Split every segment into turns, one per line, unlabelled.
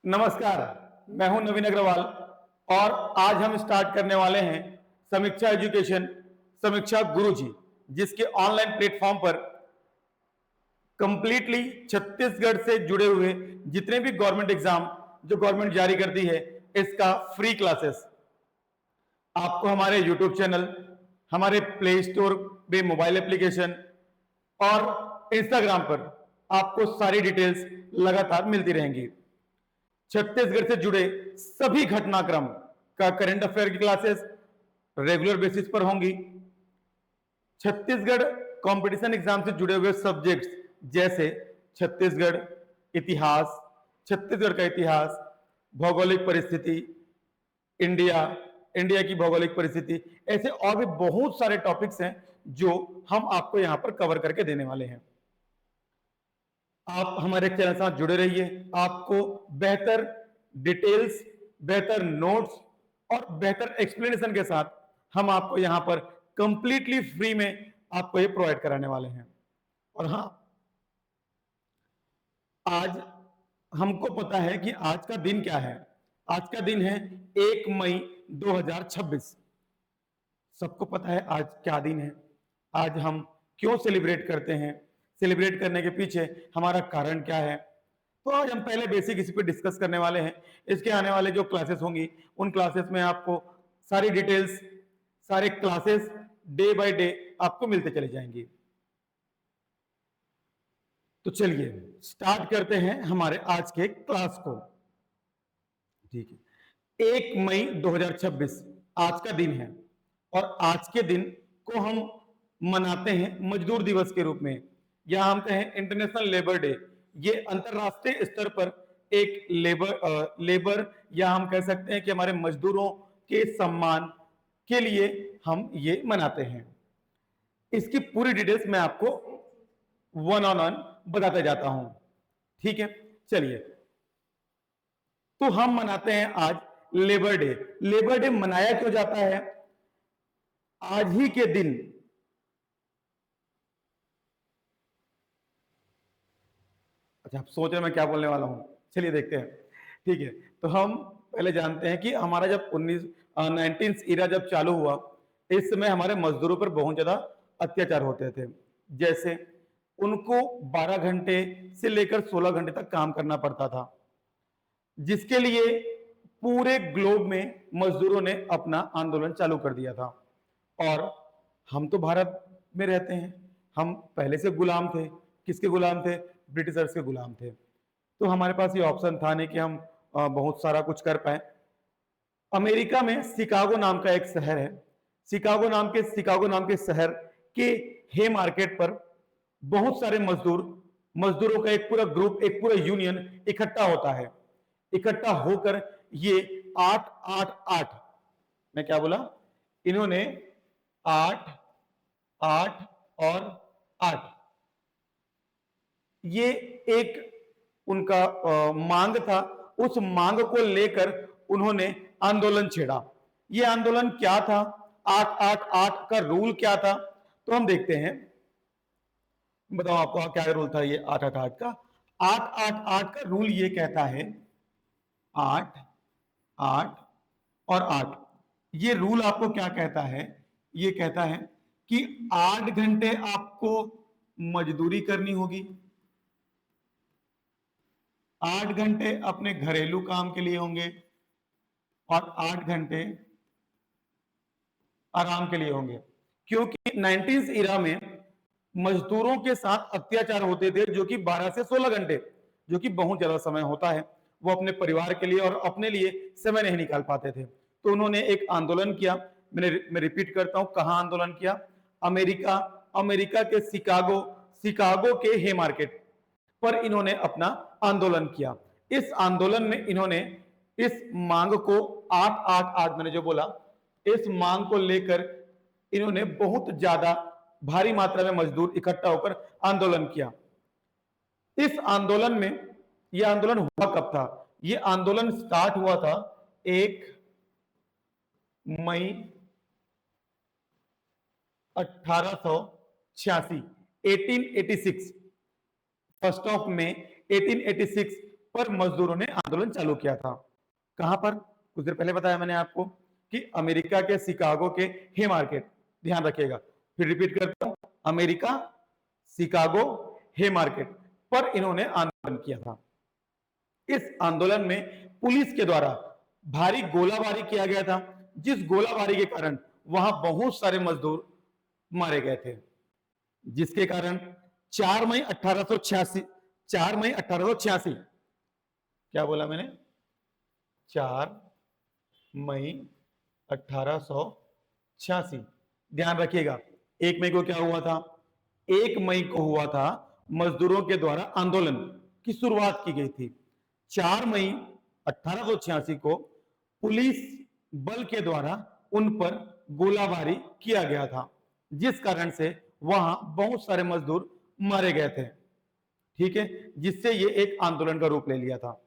नमस्कार, मैं हूं नवीन अग्रवाल और आज हम स्टार्ट करने वाले हैं समीक्षा एजुकेशन, समीक्षा गुरुजी, जिसके ऑनलाइन प्लेटफॉर्म पर कंप्लीटली छत्तीसगढ़ से जुड़े हुए जितने भी गवर्नमेंट एग्जाम जो गवर्नमेंट जारी करती है, इसका फ्री क्लासेस आपको हमारे यूट्यूब चैनल, हमारे प्ले स्टोर पे मोबाइल एप्लीकेशन और इंस्टाग्राम पर आपको सारी डिटेल्स लगातार मिलती रहेंगी। छत्तीसगढ़ से जुड़े सभी घटनाक्रम का करंट अफेयर की क्लासेस रेगुलर बेसिस पर होंगी। छत्तीसगढ़ कंपटीशन एग्जाम से जुड़े हुए सब्जेक्ट्स जैसे छत्तीसगढ़ इतिहास, छत्तीसगढ़ का इतिहास, भौगोलिक परिस्थिति, इंडिया इंडिया की भौगोलिक परिस्थिति, ऐसे और भी बहुत सारे टॉपिक्स हैं जो हम आपको यहां पर कवर करके देने वाले हैं। आप हमारे चैनल के साथ जुड़े रहिए। आपको बेहतर डिटेल्स, बेहतर नोट्स और बेहतर एक्सप्लेनेशन के साथ हम आपको यहां पर कंप्लीटली फ्री में आपको ये प्रोवाइड कराने वाले हैं। और हाँ, आज हमको पता है कि आज का दिन क्या है। आज का दिन है 1 मई 2026। सबको पता है आज क्या दिन है, आज हम क्यों सेलिब्रेट करते हैं, सेलिब्रेट करने के पीछे हमारा कारण क्या है। तो आज हम पहले बेसिक इसी पे डिस्कस करने वाले हैं। इसके आने वाले जो क्लासेस होंगी उन क्लासेस में आपको सारी डिटेल्स, सारे क्लासेस डे बाय डे आपको मिलते चले जाएंगे। तो चलिए स्टार्ट करते हैं हमारे आज के क्लास को। ठीक है, 1 मई 2026 आज का दिन है और आज के दिन को हम मनाते हैं मजदूर दिवस के रूप में, या हम कहें इंटरनेशनल लेबर डे। ये अंतरराष्ट्रीय स्तर पर एक लेबर या हम कह सकते हैं कि हमारे मजदूरों के सम्मान के लिए हम ये मनाते हैं। इसकी पूरी डिटेल्स मैं आपको वन ऑन वन बताता जाता हूं। ठीक है, चलिए। तो हम मनाते हैं आज लेबर डे। लेबर डे मनाया क्यों जाता है? आज ही के दिन अच्छा, आप सोच रहे मैं क्या बोलने वाला हूं, चलिए देखते हैं। ठीक है, तो हम पहले जानते हैं कि हमारा जब 19 ईरा जब चालू हुआ, इस समय हमारे मजदूरों पर बहुत ज्यादा अत्याचार होते थे। जैसे उनको 12 घंटे से लेकर 16 घंटे तक काम करना पड़ता था, जिसके लिए पूरे ग्लोब में मजदूरों ने अपना आंदोलन चालू कर दिया था। और हम तो भारत में रहते हैं, हम पहले से गुलाम थे। किसके गुलाम थे? ब्रिटिशर्स के गुलाम थे। तो हमारे पास ये ऑप्शन था नहीं कि हम बहुत सारा कुछ कर पाए। अमेरिका में शिकागो नाम का एक शहर है। शिकागो नाम के शहर के हे मार्केट पर बहुत सारे मजदूरों का एक पूरा ग्रुप, एक पूरा यूनियन इकट्ठा होता है। इकट्ठा होकर ये 888, मैं क्या बोला, इन्होंने 8 8 और 8, ये एक उनका मांग था। उस मांग को लेकर उन्होंने आंदोलन छेड़ा। ये आंदोलन क्या था? 888 का रूल क्या था? तो हम देखते हैं। बताओ आपको क्या रूल था ये 888 का? 888 का रूल ये कहता है 8 8 और 8। ये रूल आपको क्या कहता है? ये कहता है कि 8 घंटे आपको मजदूरी करनी होगी, 8 घंटे अपने घरेलू काम के लिए होंगे और 8 घंटे आराम के लिए होंगे। क्योंकि 90s इरा में मजदूरों के साथ अत्याचार होते थे, जो कि 12 से 16 घंटे, जो कि बहुत ज्यादा समय होता है। वो अपने परिवार के लिए और अपने लिए समय नहीं निकाल पाते थे। तो उन्होंने एक आंदोलन किया। मैं रिपीट करता हूं, कहां आंदोलन किया? अमेरिका अमेरिका के शिकागो के हे मार्केट पर इन्होंने अपना आंदोलन किया। इस आंदोलन में इन्होंने इस मांग को 888, मैंने जो बोला, इस मांग को लेकर इन्होंने बहुत ज्यादा भारी मात्रा में मजदूर इकट्ठा होकर आंदोलन किया। इस आंदोलन में, यह आंदोलन हुआ कब था? यह आंदोलन स्टार्ट हुआ था 1 मई 1886, 1886, 1 ऑफ मई 1886 पर मजदूरों ने आंदोलन चालू किया था। कहां पर? कुछ देर पहले बताया मैंने आपको कि अमेरिका के शिकागो के हे मार्केट, ध्यान रखिएगा, फिर रिपीट करता हूं, अमेरिका शिकागो हे मार्केट पर इन्होंने आंदोलन किया था। इस आंदोलन में पुलिस के द्वारा भारी गोलाबारी किया गया था, जिस गोलाबारी के कारण वहां बहुत सारे मजदूर मारे गए थे, जिसके कारण 4 मई 1886, 4 मई 1886, क्या बोला मैंने? 4 मई 1886, ध्यान रखिएगा। 1 मई को क्या हुआ था? 1 मई को हुआ था मजदूरों के द्वारा आंदोलन की शुरुआत की गई थी। 4 मई 1886 को पुलिस बल के द्वारा उन पर गोलाबारी किया गया था, जिस कारण से वहां बहुत सारे मजदूर मारे गए थे। ठीक है, जिससे ये एक आंदोलन का रूप ले लिया था।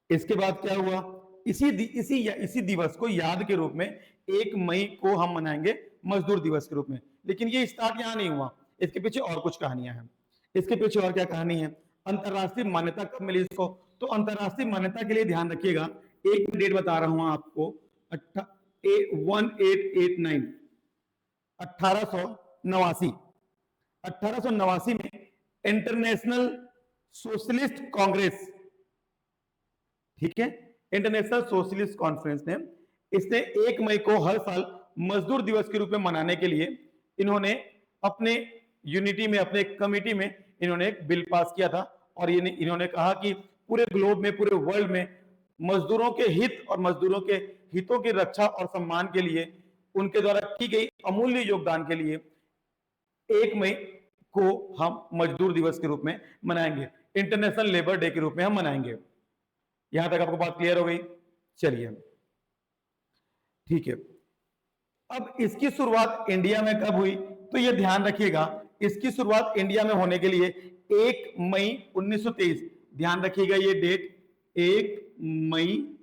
इसके बाद क्या हुआ? इसी दिवस को याद के रूप में 1 मई को हम मनाएंगे मजदूर दिवस के रूप में। लेकिन ये स्टार्ट यहां नहीं हुआ, इसके पीछे और कुछ कहानियां हैं। इसके पीछे और क्या कहानी है? अंतरराष्ट्रीय मान्यता कब मिली इसको? तो अंतरराष्ट्रीय मान्यता के लिए ध्यान रखिएगा, एक डेट बता रहा हूं आपको, 1889, 1889। 1889 में इंटरनेशनल सोशलिस्ट कांग्रेस, ठीक है, इंटरनेशनल सोशलिस्ट कॉन्फ्रेंस ने इसने 1 मई को हर साल मजदूर दिवस के रूप में मनाने के लिए इन्होंने अपने यूनिटी में, अपने कमिटी में इन्होंने एक बिल पास किया था और ये इन्होंने कहा कि पूरे ग्लोब में, पूरे वर्ल्ड में मजदूरों के हित और मजदूरों के हितों की रक्षा और सम्मान के लिए, उनके द्वारा की गई अमूल्य योगदान के लिए 1 मई को हम मजदूर दिवस के रूप में मनाएंगे, इंटरनेशनल लेबर डे के रूप में हम मनाएंगे। यहां तक आपको बात क्लियर हो गई? चलिए, ठीक है। अब इसकी शुरुआत इंडिया में कब हुई? तो ये ध्यान रखिएगा, इसकी शुरुआत इंडिया में होने के लिए 1 मई 1923, ध्यान रखिएगा ये डेट, 1 मई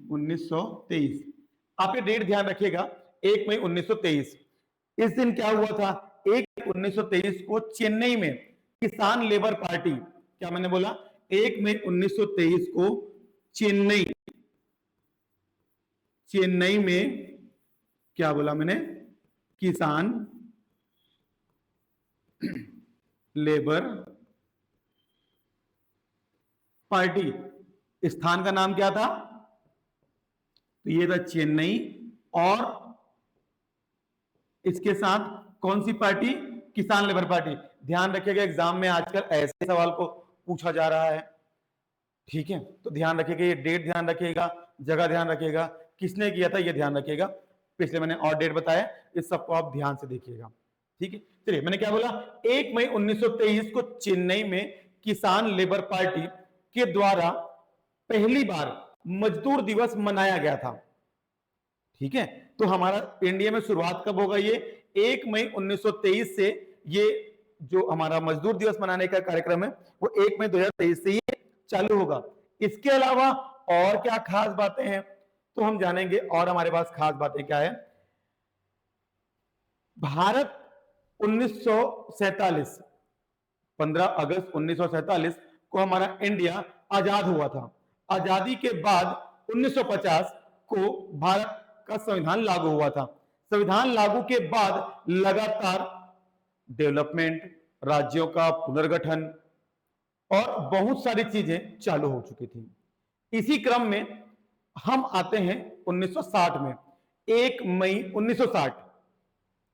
1923, आप ये डेट ध्यान रखिएगा, 1 मई 1923। इस दिन क्या हुआ था? 1 मई 1923 को चेन्नई में किसान लेबर पार्टी, क्या मैंने बोला? 1 मई 1923 को चेन्नई में क्या बोला मैंने? किसान लेबर पार्टी, स्थान का नाम क्या था? तो ये था चेन्नई, और इसके साथ कौन सी पार्टी? किसान लेबर पार्टी। ध्यान रखिएगा, एग्जाम में आजकल ऐसे सवाल को पूछा जा रहा है, ठीक है, तो ध्यान रखिएगा, ये डेट ध्यान रखिएगा, जगह ध्यान रखिएगा, किसने किया था ये ध्यान रखिएगा। पिछले मैंने और डेट बताया, इस सबको आप ध्यान से देखिएगा, ठीक है। चलिए, मैंने क्या बोला? 1 मई 1923 को चेन्नई में किसान लेबर पार्टी के द्वारा पहली बार मजदूर दिवस मनाया गया था, ठीक है। तो हमारा इंडिया में शुरुआत कब होगा? ये 1 मई 1923 से, ये जो हमारा मजदूर दिवस मनाने का कार्यक्रम है वो 1 मई 2023 से ये चालू होगा। इसके अलावा और क्या खास बातें हैं तो हम जानेंगे, और हमारे पास खास बातें क्या है। भारत 1947, 15 अगस्त 1947 को हमारा इंडिया आजाद हुआ था। आजादी के बाद 1950 को भारत का संविधान लागू हुआ था। संविधान लागू के बाद लगातार डेवलपमेंट, राज्यों का पुनर्गठन और बहुत सारी चीजें चालू हो चुकी थी। इसी क्रम में हम आते हैं 1960 में, 1 मई 1960,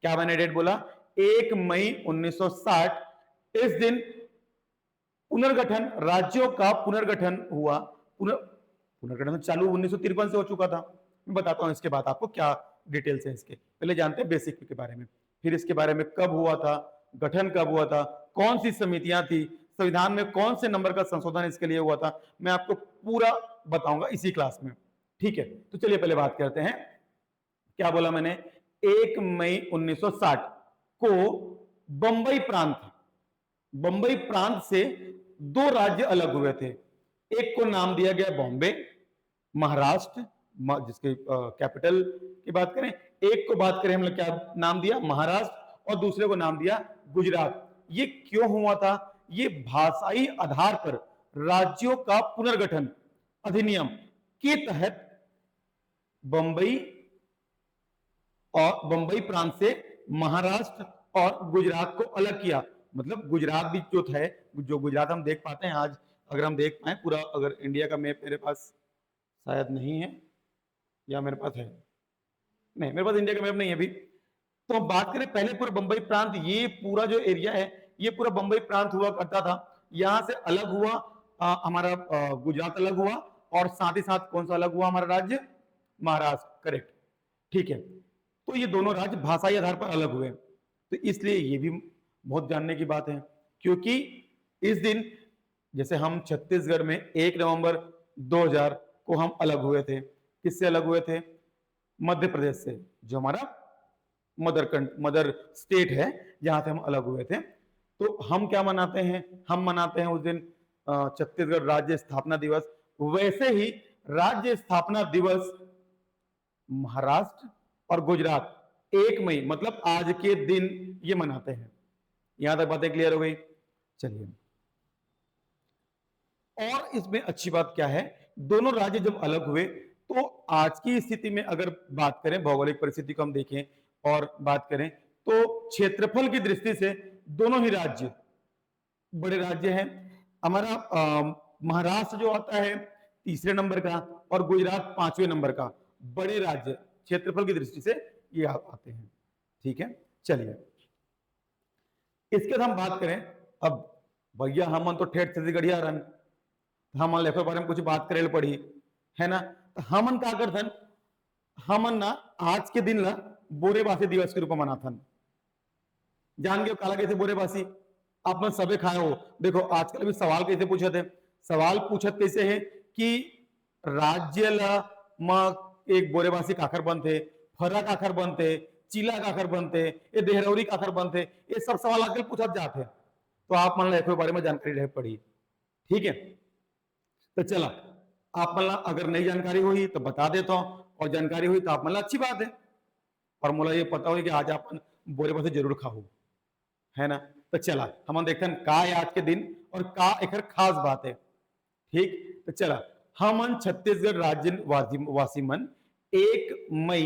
क्या मैंने डेट बोला? 1 मई 1960। इस दिन पुनर्गठन, राज्यों का पुनर्गठन हुआ। पुनर्गठन चालू 1953 से हो चुका था। मैं बताता हूं इसके बाद आपको क्या डिटेल्स है इसके। पहले जानते हैं बेसिक के बारे में, फिर इसके बारे में कब हुआ था, गठन कब हुआ था, कौन सी समितियां थी, संविधान में कौन से नंबर का संशोधन इसके लिए हुआ था, मैं आपको पूरा बताऊंगा इसी क्लास में, ठीक है। तो चलिए पहले बात करते हैं, क्या बोला मैंने? 1 मई 1960 को बंबई प्रांत से 2 राज्य अलग हुए थे। एक को नाम दिया गया बॉम्बे, महाराष्ट्र, जिसके कैपिटल की बात करें। एक को बात करें हम लोग, क्या नाम दिया? महाराष्ट्र, और दूसरे को नाम दिया गुजरात। ये क्यों हुआ था? ये भाषाई आधार पर राज्यों का पुनर्गठन अधिनियम के तहत बंबई और बंबई प्रांत से महाराष्ट्र और गुजरात को अलग किया। मतलब गुजरात भी जो है, जो गुजरात हम देख पाते हैं आज, अगर हम देख पाए पूरा, अगर इंडिया का मैप मेरे पास शायद नहीं है, या मेरे पास है, नहीं मेरे पास इंडिया का मैप नहीं है अभी। तो हम बात करें पहले पूरा बंबई प्रांत, ये पूरा जो एरिया है ये पूरा बंबई प्रांत हुआ करता था। यहां से अलग हुआ हमारा गुजरात अलग हुआ, और साथ ही साथ कौन सा अलग हुआ हमारा राज्य, महाराष्ट्र, करेक्ट, ठीक है। तो ये दोनों राज्य भाषाई आधार पर अलग हुए। तो इसलिए ये भी बहुत जानने की बात है, क्योंकि इस दिन जैसे हम छत्तीसगढ़ में 1 नवंबर 2000 को हम अलग हुए थे। किससे अलग हुए थे? मध्य प्रदेश से, जो हमारा मदर स्टेट है, जहां से हम अलग हुए थे। तो हम क्या मनाते हैं? हम मनाते हैं उस दिन छत्तीसगढ़ राज्य स्थापना दिवस। वैसे ही राज्य स्थापना दिवस महाराष्ट्र और गुजरात 1 मई मतलब आज के दिन ये मनाते हैं। यहां तक बातें क्लियर हो गई? चलिए, और इसमें अच्छी बात क्या है, दोनों राज्य जब अलग हुए तो आज की स्थिति में अगर बात करें, भौगोलिक परिस्थिति को हम देखें और बात करें, तो क्षेत्रफल की दृष्टि से दोनों ही राज्य बड़े राज्य हैं। हमारा महाराष्ट्र जो आता है 3रे नंबर का, और गुजरात 5वें नंबर का। बड़े राज्य क्षेत्रफल की दृष्टि से ये आते हैं, ठीक है। चलिए, इसके बाद हम बात करें, अब भैया हमन तो ठेठ छत्तीसगढ़िया रन, हमन लेखो बारे में कुछ बात करे पड़ी है ना। तो हमन का करथन, हमन ना आज के दिन ला बोरेबासी दिवस के रूप में मनाथन। जान गए काला कैसे बोरेबासी? आप मन सबे खाए हो। देखो आजकल भी सवाल कैसे पूछत है, सवाल पूछत कैसे है कि राज्य ला एक बोरेबासी काखर बनते, फरा काखर बनते, चीला काखर बनते, ये देहरौरी काखर बनते, ये सब सवाल आजकल पूछत जाते हैं। तो आप मन ला बारे में जानकारी रह पड़ी, ठीक है। तो चला, आप मन ला अगर नई जानकारी हुई तो बता देता हूं, और जानकारी हुई तो आप मन ला अच्छी बात है, और मुझे ये पता हो कि आज आप बोरेबासी जरूर खाओ, है ना। तो चला हम देखते हैं का आज के दिन और का एक खास बात है, ठीक। तो चला, हम छत्तीसगढ़ राज्य वासी मन 1 मई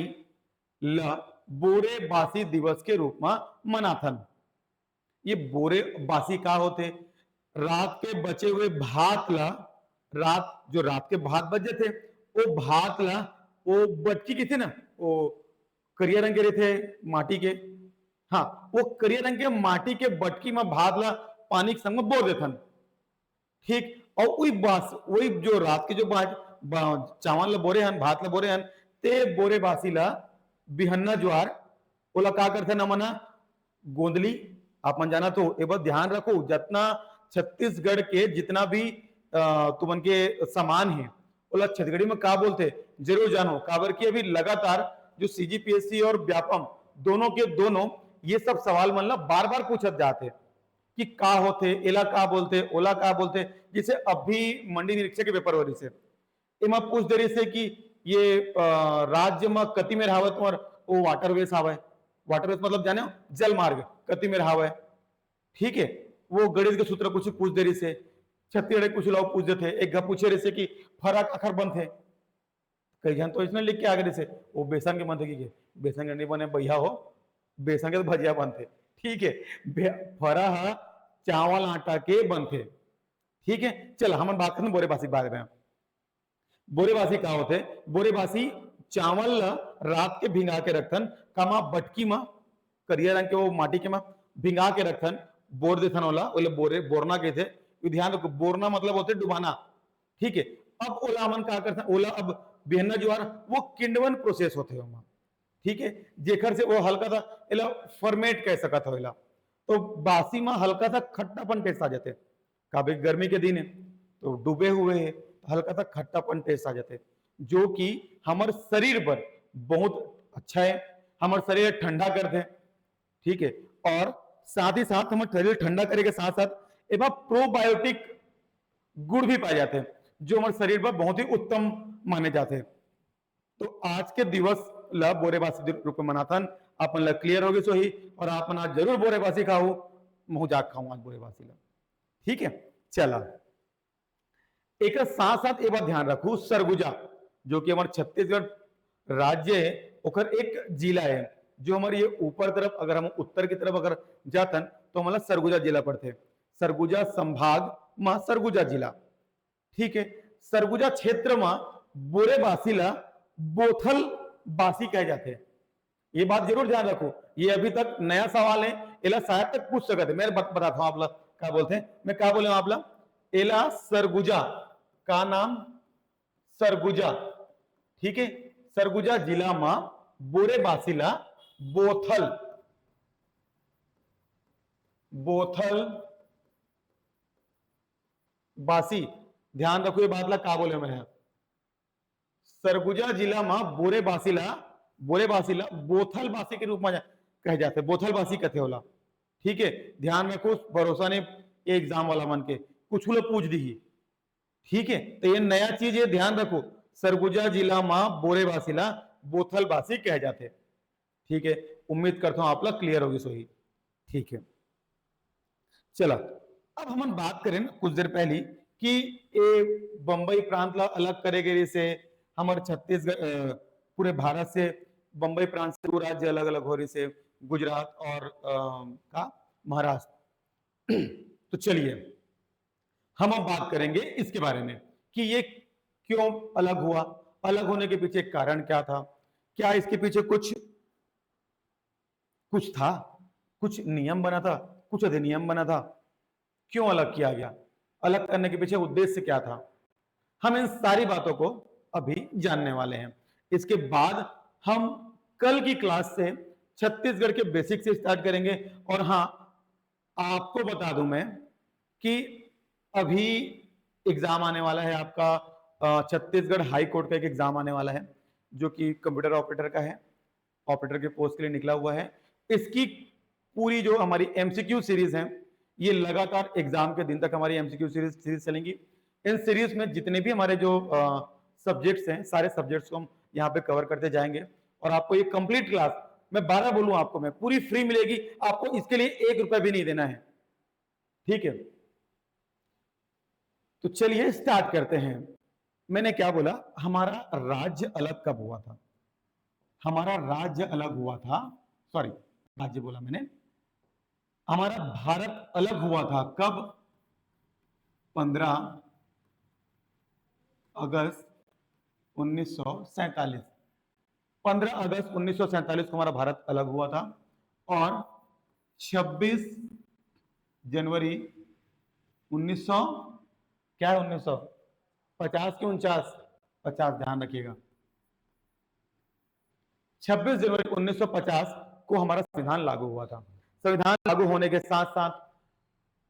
ला बोरेबासी दिवस के रूप में मनाथन। ये बोरेबासी का होते? रात के बचे हुए भात ला, रात के भात बचे थे, वो भात ला, वो बटकी की थी ना, वो करिया रंग के रहते माटी के, हाँ, वो करिया रंग के माटी के बटकी में भात ला पानी के संग में बो देथन, ठीक। और वही जो रात के जो चावल ला बोरे हन, भात ला बोरे हन, ते बोरेबासी ला बिहन्ना ज्वार ओला का करथे न मना गोंदली। आप मन जाना तो एक बार ध्यान रखो, जितना छत्तीसगढ़ के जितना भी तुमन के सामान है ओला छत्तीसगढ़ी में का बोलते जरूर जानो। काबर की अभी लगातार जो सीजीपीएससी और व्यापम दोनों के दोनों ये सब सवाल मन ला बार बार पूछत जाते कि का होते, एला का बोलते, ओला का बोलते। जैसे अभी मंडी निरीक्षक के पेपर वरी से एमा पूछ दे रही से कि ये राज्य में कति में रहावत और वो वाटरवेज आवे, वाटरवेज मतलब जाने जल मार्ग कति में रहावे, ठीक है। वो गणित के सूत्र कुछ पूछ दे रही से, छत्तीसगढ़ कुछ लोग पूछ देते, एक पूछे रहे से कि फरक अखर बन थे, कई जन तो इसमें लिख के आगे से वो बेसन के बनते की बेसन के नहीं बने भैया हो, बेसन के तो भजिया बनते, ठीक है। फरा चावल आटा के बनते, ठीक है। चल हम बात करें बोरेबासी के बारे में। बोरेबासी का होते? बोरेबासी चावल रात के भिंगा के रखन, कमा बटकी में करिया रंग के वो माटी के में भिंगा के रखन, बोर देथन ओला, ओले बोरे बोरना के थे। ध्यान रखो, बोरना मतलब होते डुबाना, ठीक है। अब ओला मन का करथन, ओला अब बिहन्ना ज्वार वो किंडवन प्रोसेस होते हो, ठीक है। जेखर से वो हल्का सा एला फॉर्मेट कह सकत हो एला, तो बासी में हल्का सा खट्टापन टेस्ट आ जाते। काफी गर्मी के दिन है तो डूबे हुए है, हल्का सा खट्टापन टेस्ट आ जाते, जो कि हमारे शरीर पर बहुत अच्छा है, हमारे शरीर ठंडा करते, ठीक है। और साथ ही साथ हमारे शरीर ठंडा करे के साथ साथ एवं प्रोबायोटिक गुण भी पाए जाते हैं, जो हमारे शरीर पर बहुत ही उत्तम माने जाते हैं। तो आज के दिवस ला बोरेबासी रूप में मनाथन, आप क्लियर होगी सो ही, और आप आज जरूर बोरेबासी खाओ, मुँह जाग खाऊं आज बोरेबासी ला, ठीक है, चला एक साथ साथ एक बात ध्यान रखू, सरगुजा जो कि हमारे छत्तीसगढ़ राज्य है, ओकर एक जिला है जो हमारे ये ऊपर तरफ, अगर हम उत्तर की तरफ अगर जातन तो हमारा सरगुजा जिला पड़ते, सरगुजा संभाग में सरगुजा जिला। ठीक है, सरगुजा क्षेत्र में बोरे बासी ला बोथल बासी कहे जाते हैं। ये बात जरूर ध्यान रखो, ये अभी तक नया सवाल है, एला शायद तक पूछ सकते हैं। मैं बताता हूं आप लोग क्या बोलते हैं, मैं क्या बोले आप लोग, एला सरगुजा का नाम सरगुजा। ठीक है, सरगुजा जिला में बोरे बासीला बोथल बोथल बासी, ध्यान रखो ये बात ला का बोले मैंने, सरगुजा जिला में बोरे बासीला बोथल बासी के रूप में कहे जाते, बोथल बासी कहते होला। ठीक है, ध्यान रखो, भरोसा नहीं एग्जाम वाला मन के कुछ लोग पूछ दी। ठीक है, तो ये नया चीज है, ध्यान रखो, सरगुजा जिला में बोरे बासीला बोथल बासी कहे जाते। ठीक है, उम्मीद करता हूं आप लोग क्लियर होगी सोई। ठीक है, चला अब हम बात करें कुछ देर पहले कि ये बंबई प्रांत ला अलग करे गए से हमारे छत्तीसगढ़ पूरे भारत से बंबई प्रांत से राज्य अलग अलग हो रही से गुजरात और का महाराष्ट्र। तो चलिए हम अब बात करेंगे इसके बारे में कि ये क्यों अलग हुआ, अलग होने के पीछे कारण क्या था, क्या इसके पीछे कुछ था, कुछ नियम बना था, कुछ अधिनियम बना था, क्यों अलग किया गया, अलग करने के पीछे उद्देश्य क्या था, हम इन सारी बातों को अभी जानने वाले हैं। इसके बाद हम कल की क्लास से छत्तीसगढ़ के बेसिक से स्टार्ट करेंगे। और हाँ, आपको बता दूं मैं कि अभी एग्जाम आने वाला है आपका, छत्तीसगढ़ हाई कोर्ट का एक एग्जाम आने वाला है जो कि कंप्यूटर ऑपरेटर का है, ऑपरेटर के पोस्ट के लिए निकला हुआ है। इसकी पूरी जो हमारी एमसीक्यू सीरीज है, ये लगातार एग्जाम के दिन तक हमारी एमसीक्यू सीरीज चलेंगी। इन सीरीज में जितने भी हमारे जो सब्जेक्ट्स हैं, सारे सब्जेक्ट्स को हम यहाँ पे कवर करते जाएंगे और आपको ये कंप्लीट क्लास, मैं 12 बोलूं आपको, मैं पूरी फ्री मिलेगी आपको, इसके लिए 1 रुपया भी नहीं देना है। ठीक है, तो चलिए स्टार्ट करते हैं। मैंने क्या बोला, हमारा राज्य अलग कब हुआ था, हमारा राज्य अलग हुआ था, सॉरी राज्य बोला मैंने, हमारा भारत अलग हुआ था कब, 15 अगस्त 1947। 15 अगस्त 1947 को हमारा भारत अलग हुआ था और 26 जनवरी 1900 क्या है 1950 की 50 ध्यान रखिएगा, 26 जनवरी 1950 को हमारा संविधान लागू हुआ था। संविधान लागू होने के साथ साथ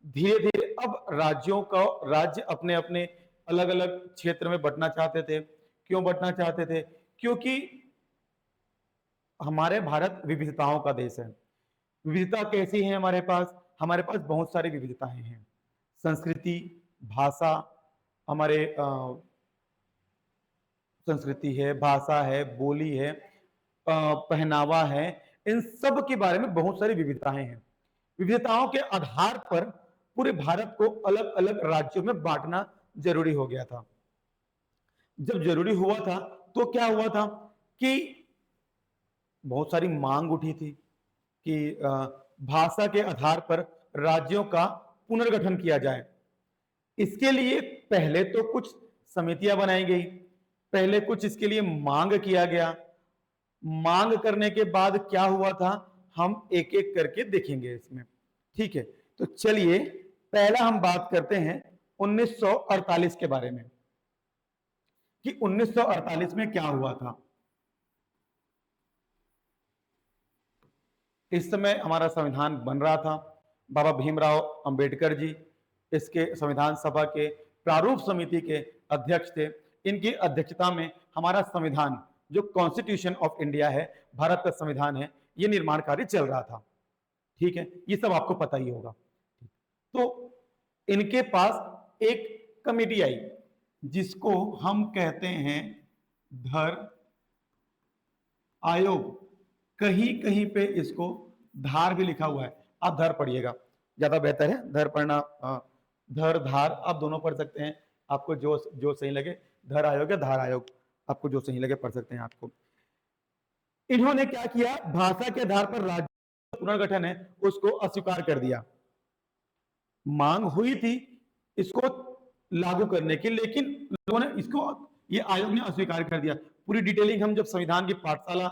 धीरे धीरे अब राज्य अपने अपने अलग अलग क्षेत्र में बंटना चाहते थे। क्यों बंटना चाहते थे, क्योंकि हमारे भारत विविधताओं का देश है। विविधता कैसी है हमारे पास बहुत सारी विविधताएं हैं, संस्कृति, भाषा, हमारे संस्कृति है, भाषा है, बोली है, पहनावा है, इन सब के बारे में बहुत सारी विविधताएं हैं। विविधताओं के आधार पर पूरे भारत को अलग अलग राज्यों में बांटना जरूरी हो गया था। जब जरूरी हुआ था तो क्या हुआ था कि बहुत सारी मांग उठी थी कि भाषा के आधार पर राज्यों का पुनर्गठन किया जाए। इसके लिए पहले तो कुछ समितियां बनाई गई, पहले कुछ इसके लिए मांग किया गया। मांग करने के बाद क्या हुआ था हम एक एक करके देखेंगे इसमें। ठीक है, तो चलिए पहला हम बात करते हैं 1948 के बारे में कि 1948 में क्या हुआ था। इस समय हमारा संविधान बन रहा था, बाबा भीमराव अंबेडकर जी इसके संविधान सभा के प्रारूप समिति के अध्यक्ष थे। इनकी अध्यक्षता में हमारा संविधान जो कॉन्स्टिट्यूशन ऑफ इंडिया है, भारत का संविधान है, ये निर्माण कार्य चल रहा था। ठीक है, ये सब आपको पता ही होगा। तो इनके पास एक कमेटी आई जिसको हम कहते हैं धर आयोग, कहीं कहीं पे इसको धार भी लिखा हुआ है, आप धर पढ़िएगा, ज्यादा बेहतर है, धर पढ़ना धर धार आप दोनों पढ़ सकते हैं, आपको जो जो सही लगे, धर आयोग या धार आयोग, आपको जो सही लगे पढ़ सकते हैं आपको। इन्होंने क्या किया, भाषा के आधार पर राज्य पुनर्गठन है उसको अस्वीकार कर दिया। मांग हुई थी इसको लागू करने की, लेकिन लोगों ने इसको, ये आयोग ने अस्वीकार कर दिया। पूरी डिटेलिंग हम जब संविधान की पाठशाला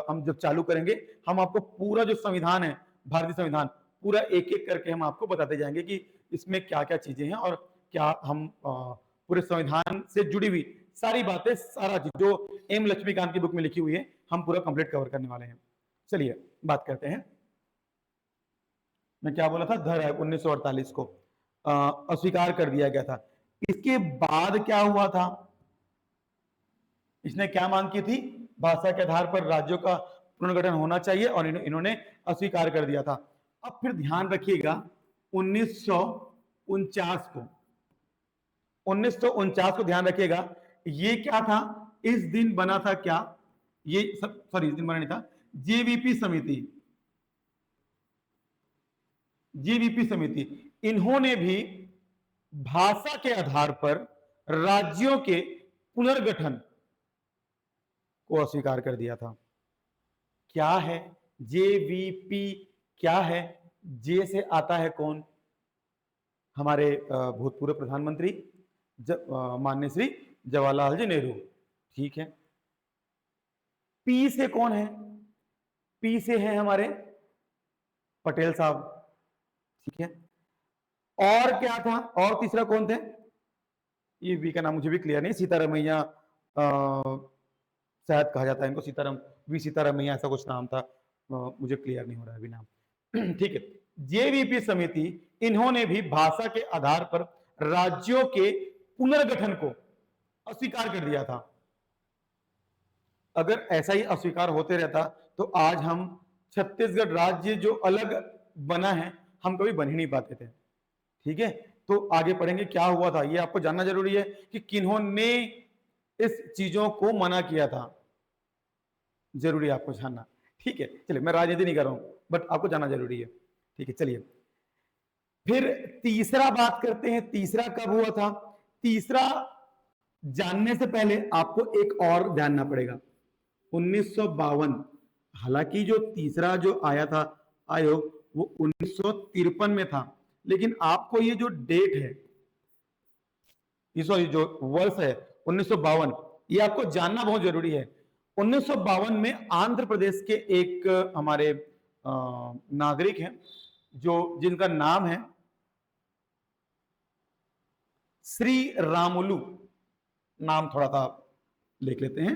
हम जब चालू करेंगे, हम आपको पूरा जो संविधान है, भारतीय संविधान, पूरा एक एक करके हम आपको बताते जाएंगे कि इसमें क्या क्या चीजें हैं और क्या हम पूरे संविधान से जुड़ी हुई सारी बातें, सारा चीज जो एम लक्ष्मीकांत की बुक में लिखी हुई है, हम पूरा कंप्लीट कवर करने वाले हैं। चलिए बात करते हैं। मैं क्या बोला था, धर है 1948 को अस्वीकार कर दिया गया था। इसके बाद क्या हुआ था, इसने क्या मांग की थी, भाषा के आधार पर राज्यों का पुनर्गठन होना चाहिए और इन्होंने अस्वीकार कर दिया था। अब फिर ध्यान रखिएगा 1949 को, 1949 को ध्यान रखिएगा, ये क्या था, इस दिन बना था क्या, ये सब सॉरी इस दिन बना नहीं था, जेवीपी समिति, जेवीपी समिति, इन्होंने भी भाषा के आधार पर राज्यों के पुनर्गठन को अस्वीकार कर दिया था। क्या है जेवीपी, क्या है, जे से आता है कौन, हमारे भूतपूर्व प्रधानमंत्री माननीय श्री जवाहरलाल जी नेहरू, ठीक है। पी से कौन है, पी से है हमारे पटेल साहब, ठीक है। और क्या था, और तीसरा कौन थे, ये वी का नाम मुझे भी क्लियर नहीं, सीतारमैया शायद कहा जाता है इनको, सीताराम, वी सीतारमैया ऐसा कुछ नाम था, मुझे क्लियर नहीं हो रहा है अभी नाम, ठीक है। जेवीपी समिति, इन्होंने भी भाषा के आधार पर राज्यों के पुनर्गठन को अस्वीकार कर दिया था। अगर ऐसा ही अस्वीकार होते रहता तो आज हम छत्तीसगढ़ राज्य जो अलग बना है, हम कभी बन ही नहीं पाते थे, ठीक है। तो आगे पढ़ेंगे क्या हुआ था, ये आपको जानना जरूरी है कि किन्होंने इस चीजों को मना किया था, जरूरी है आपको जानना, ठीक है। चलिए मैं राजनीति नहीं कर रहा हूं, बट आपको जानना जरूरी है, ठीक है। चलिए फिर तीसरा बात करते हैं, तीसरा कब हुआ था। तीसरा जानने से पहले आपको एक और जानना पड़ेगा, 1952, हालांकि जो तीसरा जो आया था आयोग वो 1953 में था, लेकिन आपको ये जो डेट है, सॉरी जो वर्ष है 1952, ये आपको जानना बहुत जरूरी है। 1952 में आंध्र प्रदेश के एक हमारे नागरिक हैं जो जिनका नाम है श्री रामुलु, नाम थोड़ा सा लिख लेते हैं,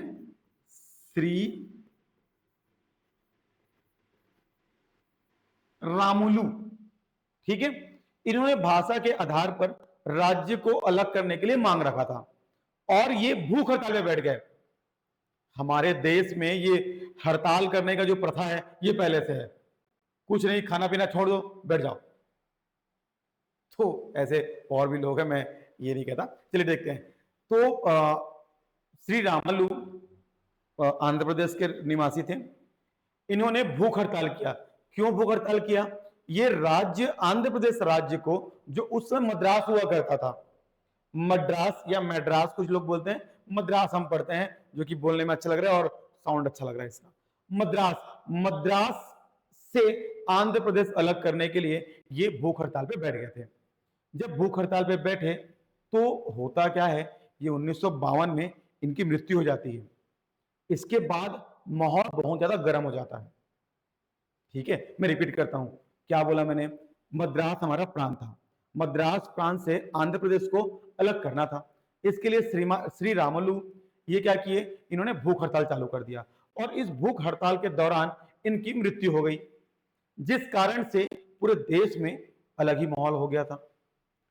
श्री रामुलु, ठीक है। इन्होंने भाषा के आधार पर राज्य को अलग करने के लिए मांग रखा था और ये भूख हड़ताल में बैठ गए। हमारे देश में ये हड़ताल करने का जो प्रथा है ये पहले से है, कुछ नहीं, खाना पीना छोड़ दो, बैठ जाओ। तो ऐसे और भी लोग हैं, मैं ये नहीं कहता। चलिए देखते हैं। तो श्री रामुलु आंध्र प्रदेश के निवासी थे, इन्होंने भूख हड़ताल किया। क्यों भूख हड़ताल किया, ये राज्य आंध्र प्रदेश राज्य को, जो उस समय मद्रास हुआ करता था, मद्रास या मैड्रास कुछ लोग बोलते हैं, मद्रास हम पढ़ते हैं जो कि बोलने में अच्छा लग रहा है और साउंड अच्छा लग रहा है इसका, मद्रास, मद्रास से आंध्र प्रदेश अलग करने के लिए ये भूख हड़ताल पे बैठ गए थे। जब भूख हड़ताल पे बैठे तो होता क्या है, ये 1952 में इनकी मृत्यु हो जाती है। इसके बाद माहौल बहुत ज्यादा गर्म हो जाता है, ठीक है। मैं रिपीट करता हूं, क्या बोला मैंने, मद्रास हमारा प्रांत था, मद्रास प्रांत से आंध्र प्रदेश को अलग करना था। इसके लिए श्री रामुलु ये क्या किए, इन्होंने भूख हड़ताल चालू कर दिया और इस भूख हड़ताल के दौरान इनकी मृत्यु हो गई, जिस कारण से पूरे देश में अलग ही माहौल हो गया था,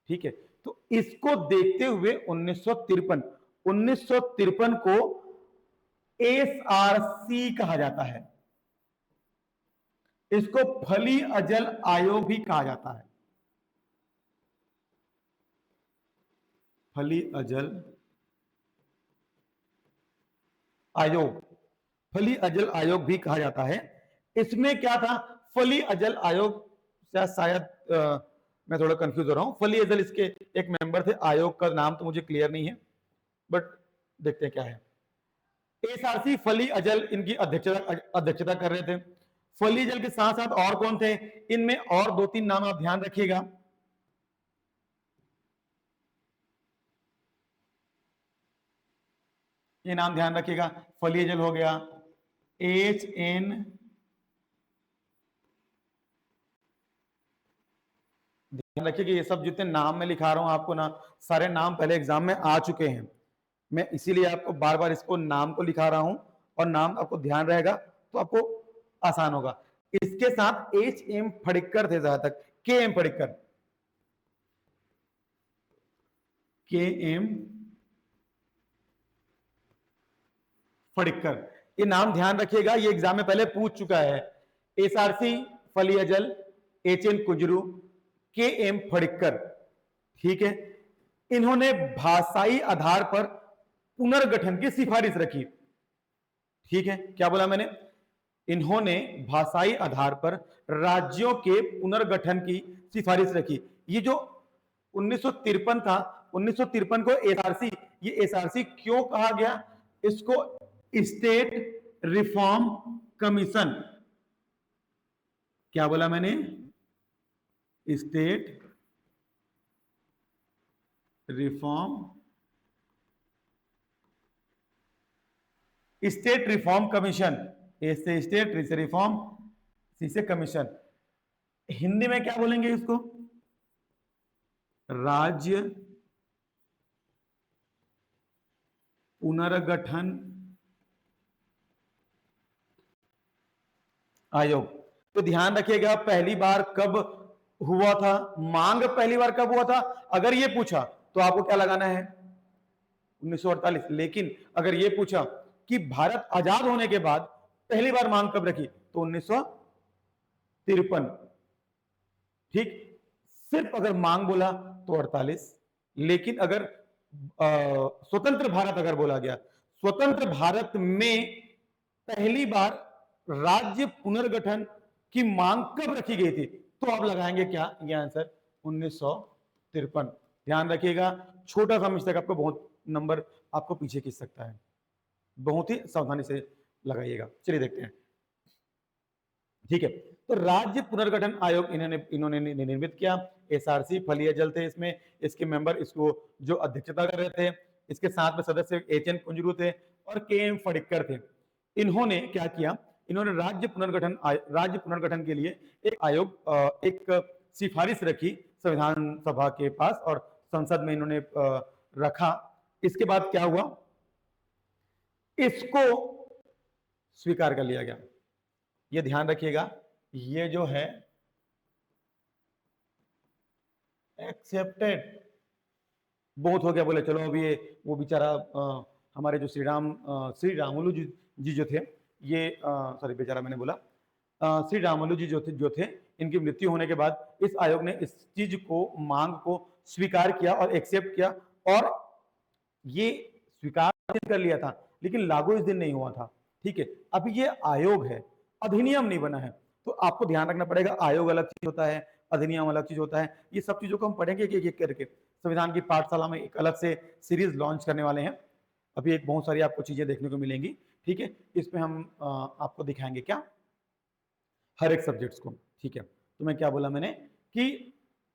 ठीक है। तो इसको देखते हुए 1953 को एसआरसी कहा जाता है, इसको फली अजल आयोग भी कहा जाता है, फली अजल आयोग, फली अजल आयोग भी कहा जाता है। इसमें क्या था, फली अजल आयोग शायद मैं थोड़ा कंफ्यूज हो रहा हूं। फली अजल इसके एक मेंबर थे, आयोग का नाम तो मुझे क्लियर नहीं है, बट देखते हैं क्या है। एसआरसी फली अजल इनकी अध्यक्षता कर रहे थे। फली अजल के साथ साथ और कौन थे, इनमें और 2-3 नाम आप ध्यान रखिएगा। ये नाम ध्यान रखिएगा, फली अजल हो गया, HN, ध्यान रखिए कि ये सब जितने नाम मैं लिखा रहा हूं आपको ना, सारे नाम पहले एग्जाम में आ चुके हैं। मैं इसीलिए आपको बार बार इसको नाम को लिखा रहा हूं, और नाम आपको ध्यान रहेगा तो आपको आसान होगा। इसके साथ HM फड़िक्कर थे जहां तक, KM फड़िक्कर, KM फड़िक्कर, ये नाम ध्यान रखिएगा, ये एग्जाम में पहले पूछ चुका है। एसआरसी फली अजल, HN कुंजरू, KM फड़िक्कर, ठीक है। इन्होंने भाषाई आधार पर पुनर्गठन की सिफारिश रखी, ठीक है। क्या बोला मैंने, इन्होंने भाषाई आधार पर राज्यों के पुनर्गठन की सिफारिश रखी। ये जो 1953 था, 1953 को एसआरसी, ये एसआरसी क्यों कहा गया, इसको स्टेट रिफॉर्म कमीशन, क्या बोला मैंने, state reform, state reform commission, ए से स्टेट, री से रिफॉर्म, सी से कमीशन। हिंदी में क्या बोलेंगे इसको, राज्य पुनर्गठन आयोग। तो ध्यान रखिएगा पहली बार कब हुआ था, मांग पहली बार कब हुआ था, अगर ये पूछा तो आपको क्या लगाना है, 1948। लेकिन अगर ये पूछा कि भारत आजाद होने के बाद पहली बार मांग कब रखी, तो 1953, ठीक। सिर्फ अगर मांग बोला तो 48, लेकिन अगर स्वतंत्र भारत अगर बोला गया, स्वतंत्र भारत में पहली बार राज्य पुनर्गठन की मांग कब रखी गई थी, तो आप लगाएंगे क्या, ये आंसर 1953। ध्यान रखिएगा, छोटा सा मिस्टेक आपको बहुत नंबर आपको पीछे खींच सकता है, बहुत ही सावधानी से लगाइएगा। चलिए देखते हैं, ठीक है। तो राज्य पुनर्गठन आयोग इन्होंने निर्मित किया। एसआरसी फली अजल थे इसमें, इसके मेंबर, इसको जो अध्यक्षता कर रहे थे, इसके साथ में सदस्य HN कुंजरू थे और KM फड़िक्कर थे। इन्होंने क्या किया, इन्होंने राज्य पुनर्गठन के लिए एक आयोग, एक सिफारिश रखी संविधान सभा के पास, और संसद में इन्होंने रखा। इसके बाद क्या हुआ, इसको स्वीकार कर लिया गया। ये ध्यान रखिएगा, ये जो है एक्सेप्टेड, बहुत हो गया, बोले चलो अभी ये वो बेचारा हमारे जो श्री रामुलु जी जो थे, ये सॉरी बेचारा मैंने बोला, श्री रामुलु जी जो थे, इनकी मृत्यु होने के बाद इस आयोग ने इस चीज को, मांग को स्वीकार किया और एक्सेप्ट किया, और ये स्वीकार कर लिया था, लेकिन लागू इस दिन नहीं हुआ था, ठीक है। अभी ये आयोग है, अधिनियम नहीं बना है, तो आपको ध्यान रखना पड़ेगा, आयोग अलग चीज होता है, अधिनियम अलग चीज होता है। ये सब चीजों को हम पढ़ेंगे एक एक करके, संविधान की पाठशाला में एक अलग से सीरीज लॉन्च करने वाले हैं। अभी एक बहुत सारी आपको चीजें देखने को मिलेंगी, ठीक है। इसमें हम आपको दिखाएंगे क्या, हर एक सब्जेक्ट्स को, ठीक है। तो मैं क्या बोला मैंने कि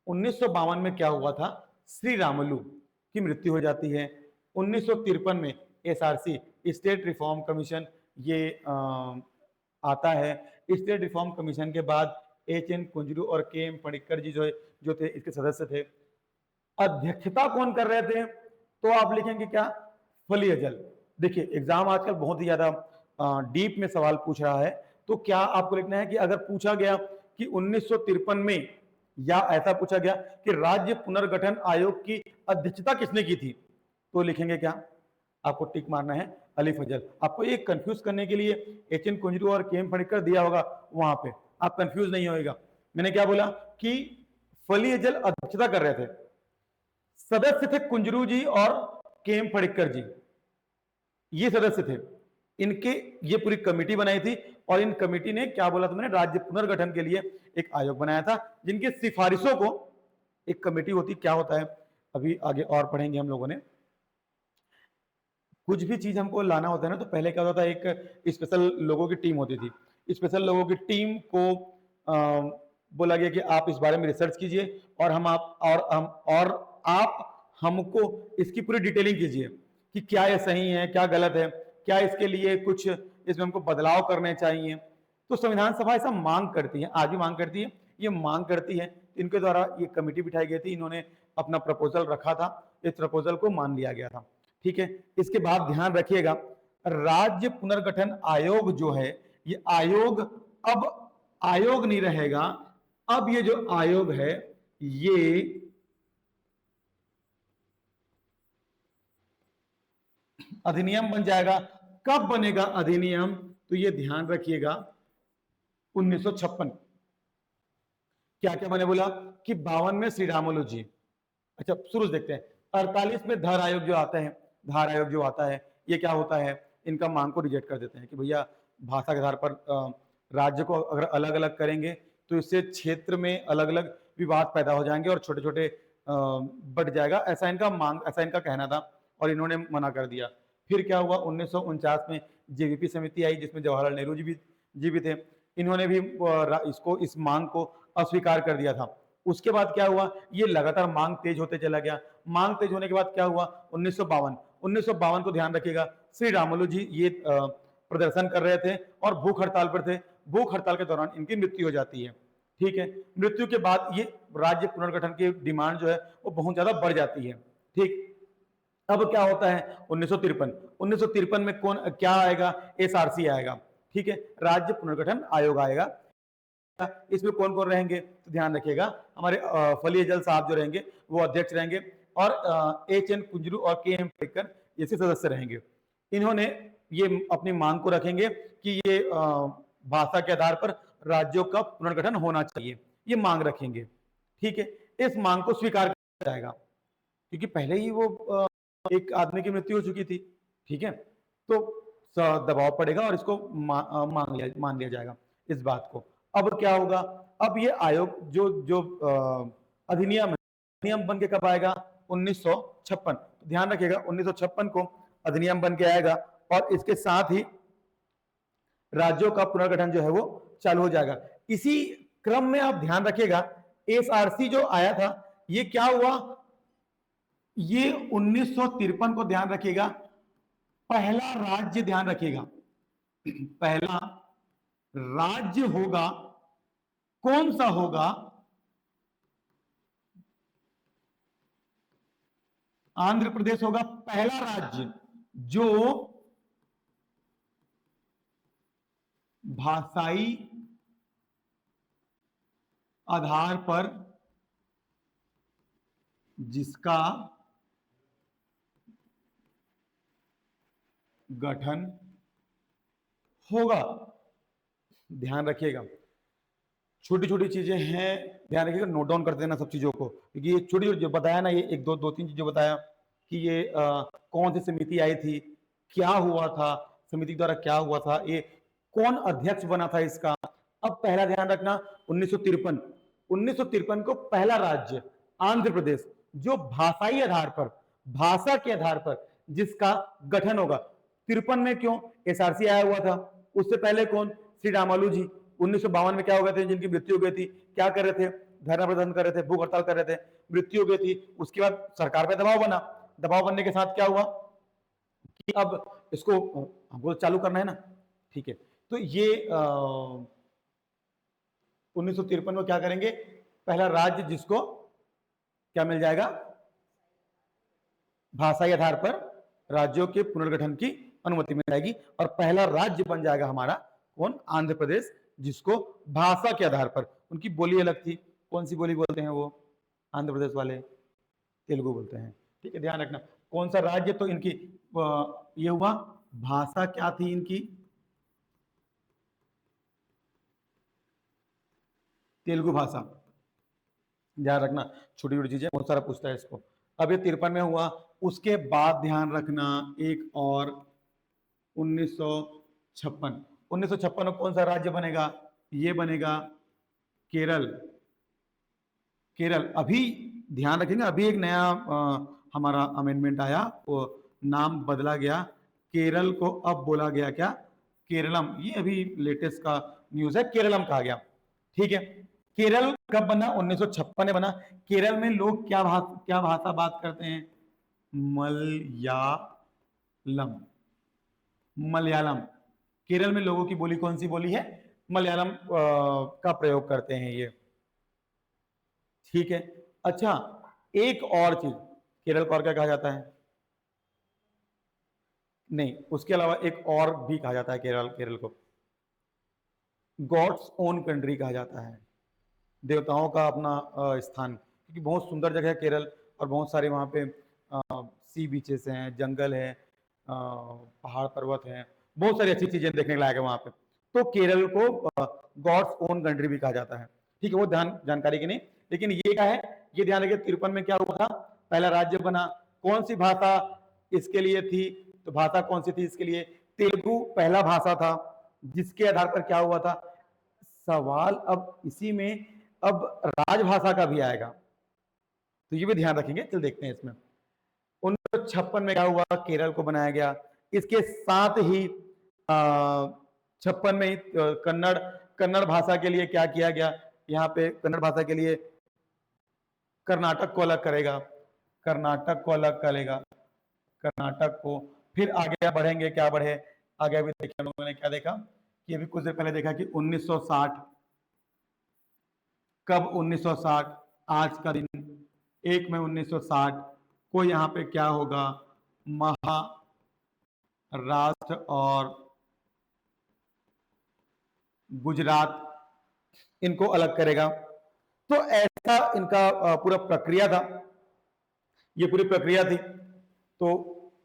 1952 में क्या हुआ था, श्री रामुलु की मृत्यु हो जाती है। 1953 में एसआरसी, स्टेट रिफॉर्म कमीशन, ये आता है। स्टेट रिफॉर्म कमीशन के बाद HN कुंजरू और KM फड़िक्कर जी जो थे, इसके सदस्य थे। अध्यक्षता कौन कर रहे थे, तो आप लिखेंगे क्या, फली अजल। देखिए एग्जाम आजकल बहुत ही ज्यादा डीप में सवाल पूछ रहा है, तो क्या आपको लिखना है कि अगर पूछा गया कि 1953 में, या ऐसा पूछा गया कि राज्य पुनर्गठन आयोग की अध्यक्षता किसने की थी, तो लिखेंगे क्या, आपको टिक मारना है अलिफ अजल। आपको एक कंफ्यूज करने के लिए HN कुंजरू और KM फड़िक्कर दिया होगा, वहां पे आप कंफ्यूज नहीं होएगा। मैंने क्या बोला कि फली अजल अध्यक्षता कर रहे थे, सदस्य थे कुंजरू जी और KM फड़िक्कर जी, ये सदस्य थे। इनके ये पूरी कमेटी बनाई थी, और इन कमेटी ने क्या बोला था मैंने, राज्य पुनर्गठन के लिए एक आयोग बनाया था, जिनकी सिफारिशों को एक कमेटी होती, क्या होता है अभी आगे और पढ़ेंगे हम लोगों ने। कुछ भी चीज हमको लाना होता है ना, तो पहले क्या होता था, एक स्पेशल लोगों की टीम होती थी। स्पेशल लोगों की टीम को बोला गया कि आप इस बारे में रिसर्च कीजिए और आप हमको इसकी पूरी डिटेलिंग कीजिए कि क्या ये सही है, क्या गलत है, क्या इसके लिए कुछ इसमें हमको बदलाव करने चाहिए। तो संविधान सभा ऐसा मांग करती है, आज भी मांग करती है, ये मांग करती है। इनके द्वारा ये कमेटी बिठाई गई थी, इन्होंने अपना प्रपोजल रखा था, इस प्रपोजल को मान लिया गया था। ठीक है, इसके बाद ध्यान रखिएगा, राज्य पुनर्गठन आयोग जो है, ये आयोग अब आयोग नहीं रहेगा। अब ये जो आयोग है ये अधिनियम बन जाएगा। कब बनेगा अधिनियम, तो ये ध्यान रखिएगा 1956। क्या क्या मैंने बोला कि 52 में श्री रामुलु जी। अच्छा शुरू से देखते हैं, 48 में धार आयोग जो आता है, धार आयोग जो आता है, ये क्या होता है, इनका मांग को रिजेक्ट कर देते हैं कि भैया भाषा के आधार पर राज्य को अगर अलग अलग करेंगे तो इससे क्षेत्र में अलग अलग विवाद पैदा हो जाएंगे और छोटे छोटे बढ़ जाएगा, ऐसा इनका मांग, ऐसा इनका कहना था और इन्होंने मना कर दिया। फिर क्या हुआ, 1949 में जेवीपी समिति आई जिसमें जवाहरलाल नेहरू जी भी थे। इन्होंने भी इसको, इस मांग को अस्वीकार कर दिया था। उसके बाद क्या हुआ, ये लगातार मांग तेज होते चला गया। मांग तेज होने के बाद क्या हुआ, 1952 को ध्यान रखिएगा, श्री रामुलु जी ये प्रदर्शन कर रहे थे और भूख हड़ताल पर थे। भूख हड़ताल के दौरान इनकी मृत्यु हो जाती है। ठीक है, मृत्यु के बाद ये राज्य पुनर्गठन की डिमांड जो है वो बहुत ज्यादा बढ़ जाती है। ठीक, अब क्या होता है, 1953 में कौन क्या आएगा, एसआरसी आएगा। ठीक है, राज्य पुनर्गठन आयोग आएगा। इसमें कौन कौन रहेंगे, तो ध्यान रखिएगा, हमारे फली एजल साहब जो रहेंगे वो अध्यक्ष रहेंगे और एच.एन. कुंजरू और के.एम. पटेकर जैसे सदस्य रहेंगे। इन्होंने ये अपनी मांग को रखेंगे कि ये भाषा के आधार पर राज्यों का पुनर्गठन होना चाहिए, ये मांग रखेंगे। ठीक है, इस मांग को स्वीकार किया जाएगा क्योंकि पहले ही वो एक आदमी की मृत्यु हो चुकी थी। ठीक है, तो दबाव पड़ेगा और इसको मान लिया जाएगा इस बात को। अब क्या होगा, अब ये आयोग जो जो अधिनियम है, अधिनियम बन के कब आएगा, 1956। ध्यान रखिएगा 1956 को अधिनियम बन के आएगा और इसके साथ ही राज्यों का पुनर्गठन जो है वो चालू हो जाएगा। इसी क्रम में आप ध्यान रखिएगा, एसआरसी जो आया था ये क्या हुआ, ये 1953 को ध्यान रखिएगा, पहला राज्य, ध्यान रखिएगा पहला राज्य होगा, कौन सा होगा, आंध्र प्रदेश होगा पहला राज्य जो भाषाई आधार पर जिसका गठन होगा। ध्यान रखिएगा, छोटी छोटी चीजें हैं, ध्यान रखिएगा, नोट डाउन कर देना सब चीजों को, क्योंकि ये छोटी छोटी जो बताया ना, ये एक दो तीन चीजें बताया कि ये कौन सी समिति आई थी, क्या हुआ था, समिति द्वारा क्या हुआ था, ये कौन अध्यक्ष बना था इसका। अब पहला ध्यान रखना, 1953 को पहला राज्य आंध्र प्रदेश जो भाषाई आधार पर, भाषा के आधार पर जिसका गठन होगा। 53 में क्यों, एसआरसी आया हुआ था, उससे पहले कौन, श्री रामुलु जी। 1952 में क्या हो गए थे, जिनकी मृत्यु हो गई थी, क्या कर रहे थे, धरना प्रदर्शन कर रहे थे, भूख हड़ताल कर रहे थे, मृत्यु हो गई थी। उसके बाद सरकार पे दबाव बना, दबाव बनने के साथ क्या हुआ कि अब इसको हमको चालू करना है ना। ठीक है, तो ये 1953 में क्या करेंगे, पहला राज्य जिसको क्या मिल जाएगा, भाषाई आधार पर राज्यों के पुनर्गठन की अनुमति मिल जाएगी और पहला राज्य बन जाएगा हमारा कौन, आंध्र प्रदेश, जिसको भाषा के आधार पर, उनकी बोली अलग थी, कौन सी बोली बोलते हैं वो आंध्र प्रदेश वाले, तेलुगु बोलते हैं। ठीक है, ध्यान रखना कौन सा राज्य, तो इनकी ये हुआ, भाषा क्या थी इनकी, तेलुगु भाषा। ध्यान रखना, छोटी छोटी चीजें बहुत सारा पूछता है इसको। अब ये 53 में हुआ, उसके बाद ध्यान रखना एक और 1956 में कौन सा राज्य बनेगा, ये बनेगा केरल। केरल अभी ध्यान रखेंगे, अभी एक नया हमारा अमेंडमेंट आया, वो नाम बदला गया, केरल को अब बोला गया क्या, केरलम। ये अभी लेटेस्ट का न्यूज है, केरलम कहा गया। ठीक है, केरल कब बना, 1956 में बना। केरल में लोग क्या भाषा बात करते हैं, मलयालम। मलयालम, केरल में लोगों की बोली कौन सी बोली है, मलयालम का प्रयोग करते हैं ये। ठीक है, अच्छा एक और चीज, केरल को और क्या कहा जाता है, नहीं उसके अलावा एक और भी कहा जाता है केरल को गॉड्स ओन कंट्री कहा जाता है, देवताओं का अपना स्थान, क्योंकि बहुत सुंदर जगह है केरल, और बहुत सारे वहाँ पे सी बीचेस हैं, जंगल है, पहाड़ पर्वत हैं, बहुत सारी अच्छी चीजें देखने के लायक है वहाँ पे। तो केरल को गॉड्स ओन कंट्री भी कहा जाता है। ठीक है, वो जानकारी की नहीं, लेकिन ये क्या है, ये ध्यान रखिए 53 में क्या हुआ था, पहला राज्य बना। कौन सी भाषा इसके लिए थी, तो भाषा कौन सी थी इसके लिए, तेलुगु पहला भाषा था, जिसके आधार पर क्या हुआ था, सवाल अब इसी में अब राजभाषा का भी आएगा, तो ये भी ध्यान रखेंगे। चल देखते हैं इसमें 1956 में क्या हुआ, केरल को बनाया गया। इसके साथ ही 56 में ही कन्नड़ भाषा के लिए क्या किया गया, यहाँ पे कन्नड़ भाषा के लिए कर्नाटक को अलग करेगा, कर्नाटक को अलग करेगा, कर्नाटक को। फिर आगे बढ़ेंगे, क्या बढ़े आगे, अभी देखिए हम लोगों ने क्या देखा कि अभी कुछ देर पहले देखा कि 1960, कब 1960, आज का दिन 1 मई 1960 को यहाँ पे क्या होगा, महाराष्ट्र और गुजरात इनको अलग करेगा। तो ऐसा इनका पूरा प्रक्रिया था, ये पूरी प्रक्रिया थी। तो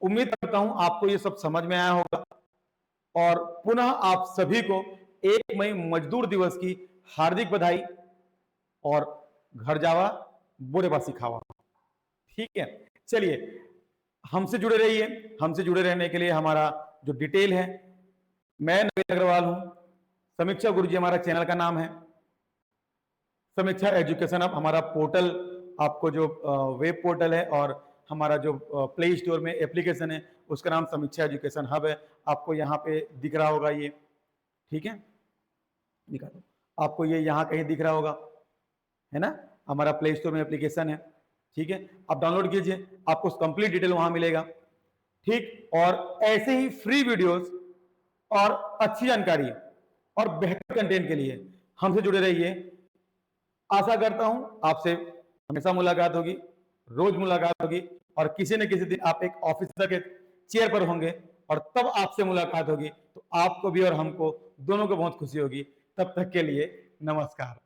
उम्मीद करता हूं आपको ये सब समझ में आया होगा, और पुनः आप सभी को 1 मई मजदूर दिवस की हार्दिक बधाई, और घर जावा बोरे बासी खावा। ठीक है, चलिए हमसे जुड़े रहिए। हमसे जुड़े रहने के लिए हमारा जो डिटेल है, मैं नवीन अग्रवाल हूं, समीक्षा गुरुजी हमारा चैनल का नाम है, समीक्षा एजुकेशन हब हमारा पोर्टल, आपको जो वेब पोर्टल है, और हमारा जो प्ले स्टोर में एप्लीकेशन है उसका नाम समीक्षा एजुकेशन हब है, आपको यहाँ पे दिख रहा होगा ये। ठीक है, दिखा दो आपको, ये यहाँ कहीं दिख रहा होगा, है ना, हमारा प्ले स्टोर में एप्लीकेशन है। ठीक है, आप डाउनलोड कीजिए, आपको कंप्लीट डिटेल वहां मिलेगा। ठीक, और ऐसे ही फ्री वीडियोस और अच्छी जानकारी और बेहतर कंटेंट के लिए हमसे जुड़े रहिए। आशा करता हूं आपसे हमेशा मुलाकात होगी, रोज मुलाकात होगी, और किसी न किसी दिन आप एक ऑफिसर के चेयर पर होंगे, और तब आपसे मुलाकात होगी, तो आपको भी और हमको दोनों को बहुत खुशी होगी। तब तक के लिए नमस्कार।